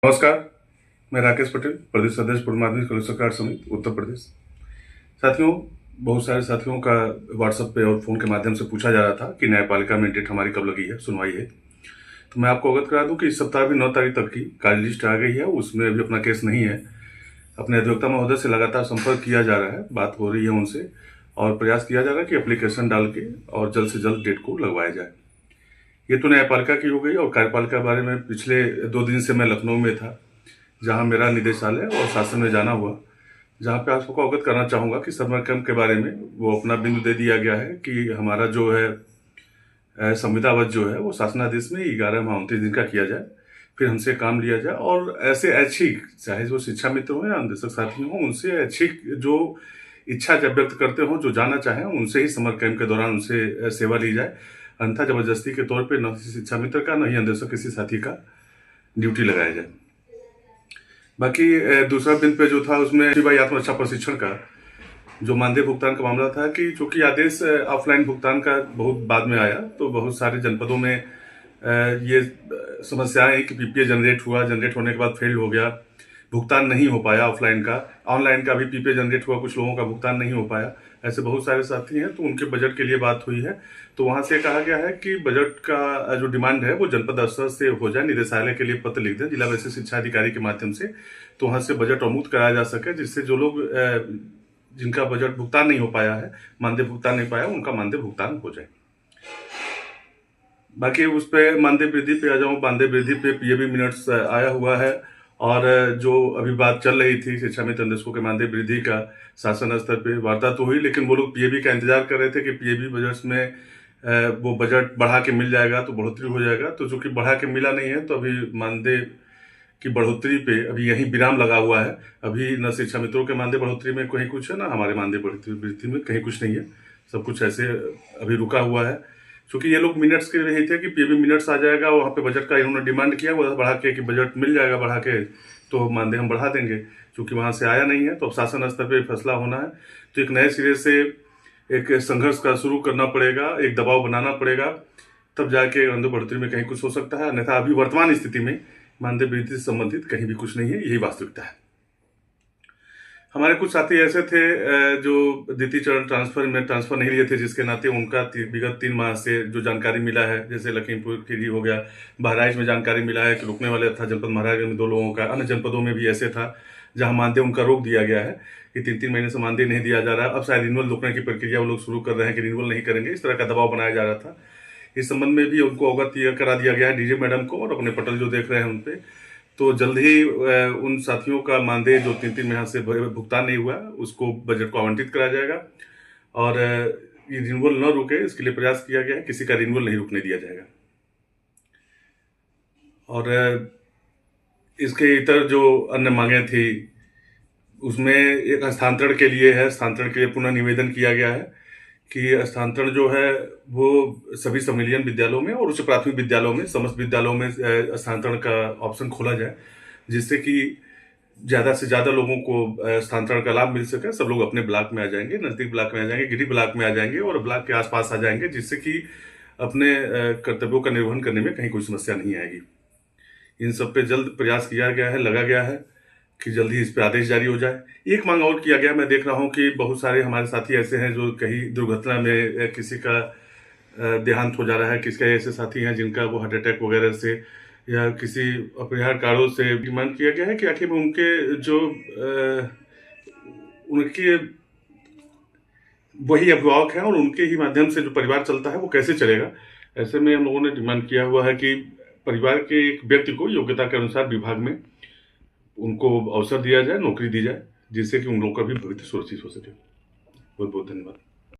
नमस्कार। मैं राकेश पटेल, प्रदेश अध्यक्ष पूर्व माध्यमिक स्कूल सरकार समिति उत्तर प्रदेश। साथियों, बहुत सारे साथियों का व्हाट्सएप पे और फ़ोन के माध्यम से पूछा जा रहा था कि न्यायपालिका में डेट हमारी कब लगी है, सुनवाई है। तो मैं आपको अवगत करा दूं कि इस सप्ताह भी 9 तारीख तक की कार्य लिस्ट आ गई है। उसमें अभी अपना केस नहीं है। अपने अधिवक्ता महोदय से लगातार संपर्क किया जा रहा है, बात हो रही है उनसे और प्रयास किया जा रहा है कि एप्लीकेशन डाल के और जल्द से जल्द डेट को लगवाया जाए। ये तो न्यायपालिका की हो गई। और कार्यपालिका के बारे में पिछले 2 दिन से मैं लखनऊ में था, जहां मेरा निदेशालय और शासन में जाना हुआ, जहां पे आपको अवगत करना चाहूंगा कि समर कैंप के बारे में वो अपना बिंदु दे दिया गया है कि हमारा जो है संविदावत जो है वो शासनादेश में 11 माह 29 दिन का किया जाए, फिर हमसे काम लिया जाए। और ऐसे ऐच्छिक, चाहे जो शिक्षा मित्र हो या अन्वेषक साथी हो, उनसे ऐच्छिक जो इच्छा जब व्यक्त करते हो, जो जाना चाहें, उनसे ही समर कैंप के दौरान उनसे सेवा ली जाए। अन्यथा जबरदस्ती के तौर पर न किसी शिक्षा मित्र का, न ही अन्वेषक किसी साथी का ड्यूटी लगाया जाए। बाकी दूसरा दिन पे जो था उसमें भाई आत्मरक्षा प्रशिक्षण का जो मानदेय भुगतान का मामला था कि चूंकि आदेश ऑफलाइन भुगतान का बहुत बाद में आया, तो बहुत सारे जनपदों में ये समस्याएं आई कि पीपीए जनरेट होने के बाद फेल हो गया, भुगतान नहीं हो पाया ऑफलाइन का। ऑनलाइन का भी पीपीए जनरेट हुआ, कुछ लोगों का भुगतान नहीं हो पाया। ऐसे बहुत सारे साथी हैं, तो उनके बजट के लिए बात हुई है। तो वहां से कहा गया है कि बजट का जो डिमांड है वो जनपद स्तर से हो जाए, निदेशालय के लिए पत्र लिख दें जिला विशेष शिक्षा अधिकारी के माध्यम से, तो वहां से बजट अवमुक्त कराया जा सके, जिससे जो लोग जिनका बजट भुगतान नहीं हो पाया है, मानदेय भुगतान नहीं पाया, उनका मानदेय भुगतान हो जाए। बाकी उस पर मानदेय वृद्धि पे आ जाऊं। मानदेय वृद्धि पे पीएबी मिनट्स आया हुआ है। और जो अभी बात चल रही थी शिक्षा मित्र अन्वेषकों के मानदेय वृद्धि का, शासन स्तर पे वार्ता तो हुई, लेकिन वो लोग पीएबी का इंतजार कर रहे थे कि पीएबी बजट में वो बजट बढ़ा के मिल जाएगा तो बढ़ोतरी हो जाएगा। तो चूंकि बढ़ा के मिला नहीं है, तो अभी मानदेय की बढ़ोतरी पे अभी यही विराम लगा हुआ है। अभी न शिक्षा मित्रों के मानदेय बढ़ोतरी में कहीं कुछ है, ना हमारे मानदेय वृद्धि में कहीं कुछ नहीं है। सब कुछ ऐसे अभी रुका हुआ है। क्योंकि ये लोग मिनट्स के रहे थे कि पीबी मिनट्स आ जाएगा, वहाँ पे बजट का इन्होंने डिमांड किया वो बढ़ा के कि बजट मिल जाएगा बढ़ा के, तो मानदेय हम बढ़ा देंगे। क्योंकि वहाँ से आया नहीं है, तो अब शासन स्तर पे फैसला होना है। तो एक नए सिरे से एक संघर्ष का शुरू करना पड़ेगा, एक दबाव बनाना पड़ेगा, तब जाके मानदेय बढ़ोतरी में कहीं कुछ हो सकता है। अन्यथा अभी वर्तमान स्थिति में मानदेय वृद्धि से संबंधित कहीं भी कुछ नहीं है, यही वास्तविकता है। हमारे कुछ साथी ऐसे थे जो द्वितीय चरण ट्रांसफर में ट्रांसफर नहीं लिए थे, जिसके नाते उनका विगत 3 माह से जो जानकारी मिला है, जैसे लखीमपुर खीरी हो गया, बहराइच में जानकारी मिला है कि रुकने वाले था जनपद महाराजगंज में 2 लोगों का। अन्य जनपदों में भी ऐसे था जहां मानदेय उनका रोक दिया गया है कि 3-3 महीने से मानदेय नहीं दिया जा रहा है। अब शायद रिन्यूअल रोकने की प्रक्रिया वो लोग शुरू कर रहे हैं कि रिन्यूअल नहीं करेंगे, इस तरह का दबाव बनाया जा रहा था। इस संबंध में भी उनको अवगत करा दिया गया है डीजे मैडम को और अपने पटल जो देख रहे हैं उनपे। तो जल्द ही उन साथियों का मानदेय जो 3-3 महीने से भुगतान नहीं हुआ, उसको बजट को आवंटित कराया जाएगा। और ये रिन्यूअल न रुके, इसके लिए प्रयास किया गया है, किसी का रिन्यूअल नहीं रुकने दिया जाएगा। और इसके इतर जो अन्य मांगे थी, उसमें एक हस्तांतरण के लिए है। हस्तांतरण के लिए पुनः निवेदन किया गया है कि हस्तांतरण जो है वो सभी संविलियन विद्यालयों में और उच्च प्राथमिक विद्यालयों में, समस्त विद्यालयों में हस्तांतरण का ऑप्शन खोला जाए, जिससे कि ज्यादा से ज्यादा लोगों को हस्तांतरण का लाभ मिल सके। सब लोग अपने ब्लॉक में आ जाएंगे, नजदीक ब्लॉक में आ जाएंगे, गिरी ब्लॉक में आ जाएंगे और ब्लॉक के आसपास आ जाएंगे, जिससे कि अपने कर्तव्यों का निर्वहन करने में कहीं कोई समस्या नहीं आएगी। इन सब पे जल्द प्रयास किया गया है, लगा गया है कि जल्दी इस पे आदेश जारी हो जाए। एक मांग और किया गया, मैं देख रहा हूं कि बहुत सारे हमारे साथी ऐसे हैं जो कहीं दुर्घटना में किसी का देहांत हो जा रहा है, किसके ऐसे साथी हैं जिनका वो हार्ट अटैक वगैरह से या किसी अपरिहार्य कारणों से डिमांड किया गया है कि आखिर में उनके जो उनके वही अभिभावक हैं और उनके ही माध्यम से जो परिवार चलता है वो कैसे चलेगा। ऐसे में हम लोगों ने डिमांड किया हुआ है कि परिवार के एक व्यक्ति को योग्यता के अनुसार विभाग में उनको अवसर दिया जाए, नौकरी दी जाए, जिससे कि उन लोगों का भी भविष्य सुरक्षित हो सके। बहुत बहुत धन्यवाद।